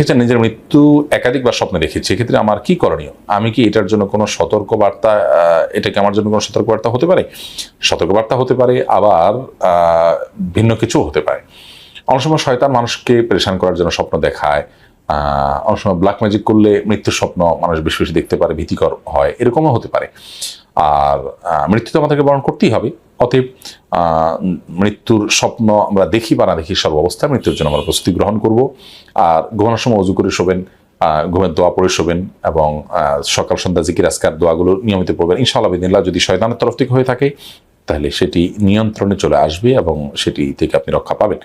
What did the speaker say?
এটা নিজের মৃত্যু একাধিকবার স্বপ্নে দেখেছি, এক্ষেত্রে আমার কি করণীয়? আমি কি এটার জন্য কোনো সতর্কবার্তা, এটা কি আমার জন্য কোনো সতর্কবার্তা হতে পারে? সতর্কবার্তা হতে পারে, আবার ভিন্ন কিছু হতে পারে। অনেক সময় শয়তান মানুষকে পরেশান করার জন্য স্বপ্ন দেখায়। অনেক সময় ব্ল্যাক ম্যাজিক করলে মৃত্যুর স্বপ্ন মানুষ বেশি বেশি দেখতে পারে, ভীতিকর হয়, এরকমও হতে পারে। আর মৃত্যু তো আমাদেরকে বরণ করতেই হবে। অতএব মৃত্যুর স্বপ্ন আমরা দেখি বা না দেখি, সর্বাবস্থায় মৃত্যুর জন্য আমরা প্রস্তুতি গ্রহণ করব। আর ঘুমানোর সময় অজু করে শোবেন, ঘুমের দোয়া পড়ে শোবেন, এবং সকাল সন্ধ্যা জিকির আজকার দোয়াগুলো নিয়মিত পড়বেন। ইনশাআল্লাহ বিদিনিল্লাহ, যদি শয়তানের তরফ থেকে হয়ে থাকে তাহলে সেটি নিয়ন্ত্রণে চলে আসবে এবং সেটি থেকে আপনি রক্ষা পাবেন।